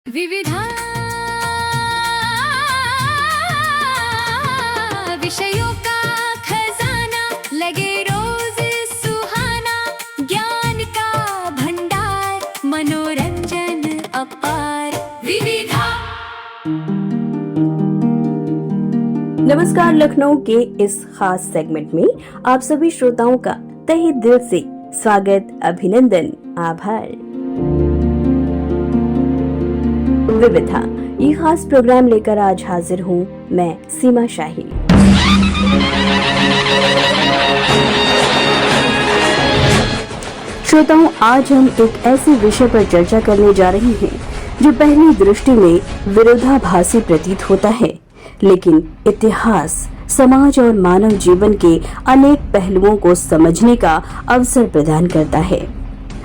विविधा विषयों का खजाना लगे रोज सुहाना, ज्ञान का भंडार मनोरंजन अपार। विविधा। नमस्कार, लखनऊ के इस खास सेगमेंट में आप सभी श्रोताओं का तहे दिल से स्वागत, अभिनंदन, आभार। विविधा ये खास प्रोग्राम लेकर आज हाजिर हूँ मैं, सीमा शाही। श्रोताओं, आज हम एक ऐसे विषय पर चर्चा करने जा रहे हैं जो पहली दृष्टि में विरोधाभासी प्रतीत होता है, लेकिन इतिहास, समाज और मानव जीवन के अनेक पहलुओं को समझने का अवसर प्रदान करता है।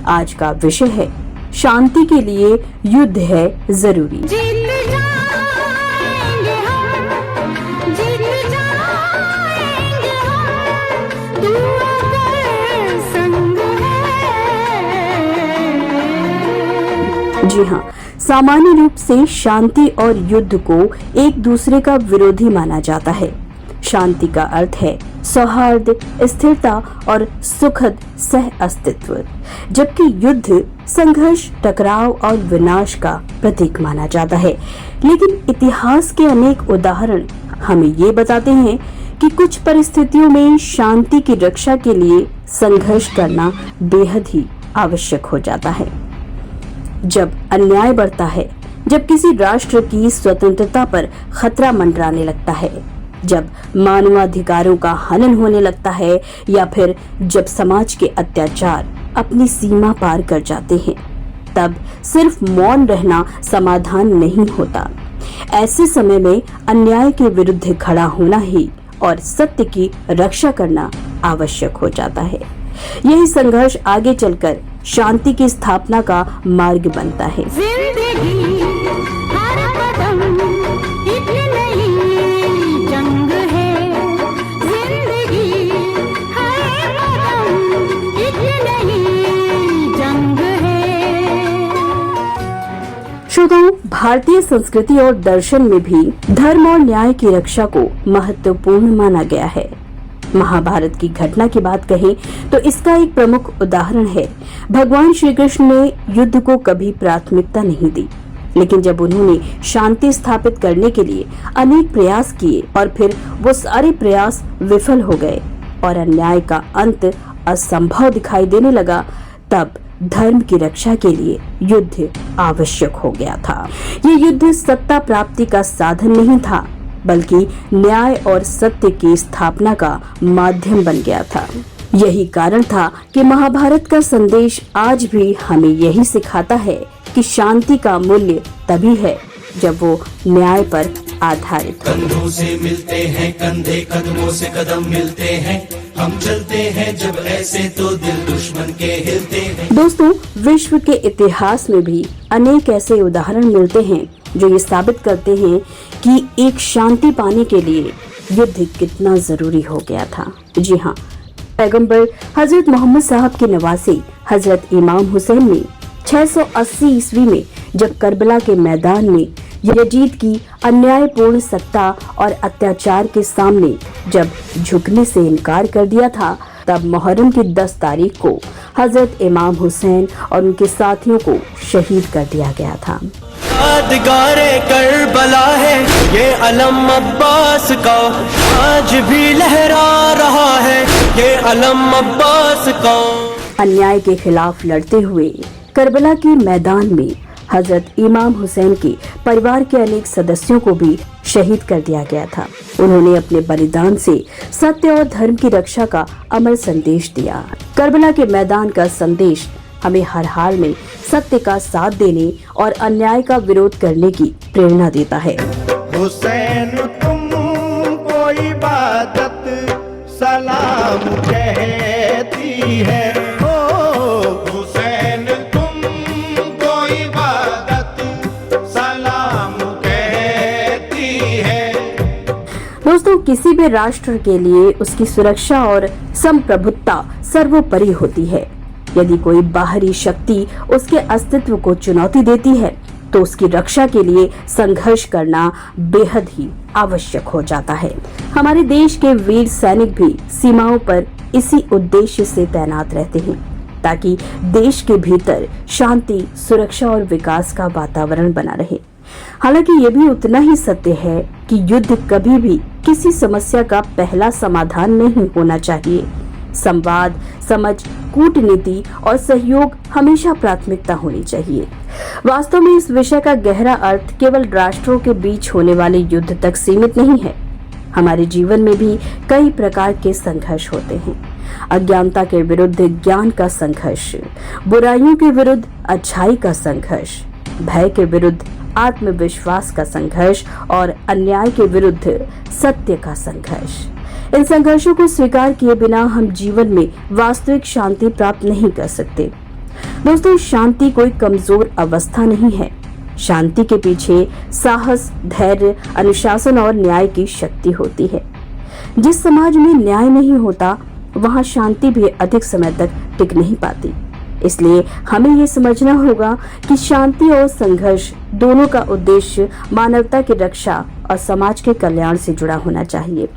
आज का विषय है शांति के लिए युद्ध है जरूरी। जी हाँ, सामान्य रूप से शांति और युद्ध को एक दूसरे का विरोधी माना जाता है। शांति का अर्थ है सौहार्द, स्थिरता और सुखद सह अस्तित्व, जबकि युद्ध संघर्ष, टकराव और विनाश का प्रतीक माना जाता है। लेकिन इतिहास के अनेक उदाहरण हमें ये बताते हैं कि कुछ परिस्थितियों में शांति की रक्षा के लिए संघर्ष करना बेहद ही आवश्यक हो जाता है। जब अन्याय बढ़ता है, जब किसी राष्ट्र की स्वतंत्रता पर खतरा मंडराने लगता है, जब मानवाधिकारों का हनन होने लगता है या फिर जब समाज के अत्याचार अपनी सीमा पार कर जाते हैं, तब सिर्फ मौन रहना समाधान नहीं होता। ऐसे समय में अन्याय के विरुद्ध खड़ा होना ही और सत्य की रक्षा करना आवश्यक हो जाता है। यही संघर्ष आगे चलकर शांति की स्थापना का मार्ग बनता है। जिंदगी हर कदम एक नई जंग है, जिंदगी हर कदम एक नई जंग है। श्रोताओं, भारतीय संस्कृति और दर्शन में भी धर्म और न्याय की रक्षा को महत्वपूर्ण माना गया है। महाभारत की घटना की बात कहें तो इसका एक प्रमुख उदाहरण है। भगवान श्री कृष्ण ने युद्ध को कभी प्राथमिकता नहीं दी, लेकिन जब उन्होंने शांति स्थापित करने के लिए अनेक प्रयास किए और फिर वो सारे प्रयास विफल हो गए और अन्याय का अंत असंभव दिखाई देने लगा, तब धर्म की रक्षा के लिए युद्ध आवश्यक हो गया था। ये युद्ध सत्ता प्राप्ति का साधन नहीं था, बल्कि न्याय और सत्य की स्थापना का माध्यम बन गया था। यही कारण था कि महाभारत का संदेश आज भी हमें यही सिखाता है कि शांति का मूल्य तभी है जब वो न्याय पर आधारित हो। कंधों से मिलते हैं कंधे, कदमों से कदम मिलते हैं, हम चलते हैं जब ऐसे तो दिल दुश्मन के हिलते हैं। दोस्तों, विश्व के इतिहास में भी अनेक ऐसे उदाहरण मिलते हैं जो ये साबित करते हैं कि एक शांति पाने के लिए युद्ध कितना जरूरी हो गया था। जी हाँ, पैगंबर हजरत मोहम्मद साहब के नवासे हजरत इमाम हुसैन ने 680 ईस्वी में जब करबला के मैदान में यजीद की अन्यायपूर्ण सत्ता और अत्याचार के सामने जब झुकने से इनकार कर दिया था, तब मुहर्रम की 10 तारीख को हजरत इमाम हुसैन और उनके साथियों को शहीद कर दिया गया था। यादगारे करबला है ये अलम अब्बास का, आज भी लहरा रहा है ये अलम अब्बास का। अन्याय के खिलाफ लड़ते हुए करबला के मैदान में हजरत इमाम हुसैन के परिवार के अनेक सदस्यों को भी शहीद कर दिया गया था। उन्होंने अपने बलिदान से सत्य और धर्म की रक्षा का अमर संदेश दिया। करबला के मैदान का संदेश हमें हर हाल में सत्य का साथ देने और अन्याय का विरोध करने की प्रेरणा देता है। हुसैन तुमको इबादत सलाम कहती है, ओ हुसैन तुमको इबादत सलाम कहती है। दोस्तों, किसी भी राष्ट्र के लिए उसकी सुरक्षा और संप्रभुता सर्वोपरि होती है। यदि कोई बाहरी शक्ति उसके अस्तित्व को चुनौती देती है तो उसकी रक्षा के लिए संघर्ष करना बेहद ही आवश्यक हो जाता है। हमारे देश के वीर सैनिक भी सीमाओं पर इसी उद्देश्य से तैनात रहते हैं ताकि देश के भीतर शांति, सुरक्षा और विकास का वातावरण बना रहे। हालांकि ये भी उतना ही सत्य है कि युद्ध कभी भी किसी समस्या का पहला समाधान नहीं होना चाहिए। संवाद, समझ, कूटनीति और सहयोग हमेशा प्राथमिकता होनी चाहिए। वास्तव में इस विषय का गहरा अर्थ केवल राष्ट्रों के बीच होने वाले युद्ध तक सीमित नहीं है। हमारे जीवन में भी कई प्रकार के संघर्ष होते हैं। अज्ञानता के विरुद्ध ज्ञान का संघर्ष, बुराइयों के विरुद्ध अच्छाई का संघर्ष, भय के विरुद्ध आत्मविश्वास का संघर्ष और अन्याय के विरुद्ध सत्य का संघर्ष। इन संघर्षों को स्वीकार किए बिना हम जीवन में वास्तविक शांति प्राप्त नहीं कर सकते। दोस्तों, शांति कोई कमजोर अवस्था नहीं है। शांति के पीछे साहस, धैर्य, अनुशासन और न्याय की शक्ति होती है। जिस समाज में न्याय नहीं होता, वहां शांति भी अधिक समय तक टिक नहीं पाती। इसलिए हमें ये समझना होगा कि शांति और संघर्ष दोनों का उद्देश्य मानवता की रक्षा और समाज के कल्याण से जुड़ा होना चाहिए।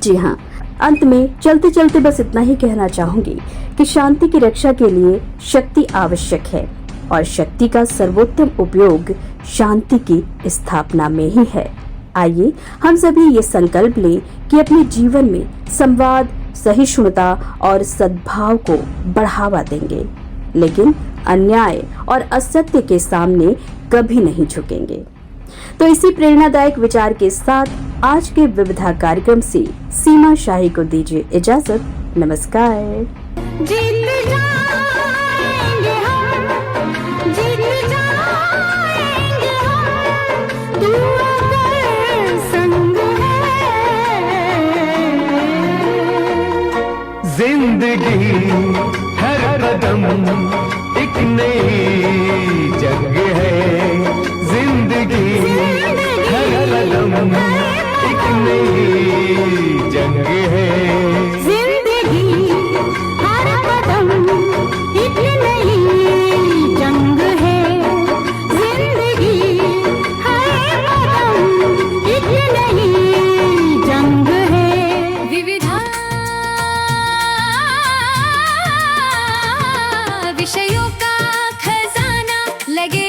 जी हाँ, अंत में चलते चलते बस इतना ही कहना चाहूंगी कि शांति की रक्षा के लिए शक्ति आवश्यक है और शक्ति का सर्वोत्तम उपयोग शांति की स्थापना में ही है। आइए हम सभी ये संकल्प लें कि अपने जीवन में संवाद, सहिष्णुता और सद्भाव को बढ़ावा देंगे, लेकिन अन्याय और असत्य के सामने कभी नहीं झुकेंगे। तो इसी प्रेरणादायक विचार के साथ आज के विविधा कार्यक्रम से सीमा शाही को दीजिए इजाजत। नमस्कार। जीत जाएंगे हम, जीत जाएंगे हम, तू अगर संग है। जिंदगी हर कदम एक नई जंग है। जिंदगी हर कदम एक नई जंग है। जिंदगी हर कदम एक नई जंग है। जिंदगी हर कदम एक नई जंग है। विविधा विषयों का खजाना लगे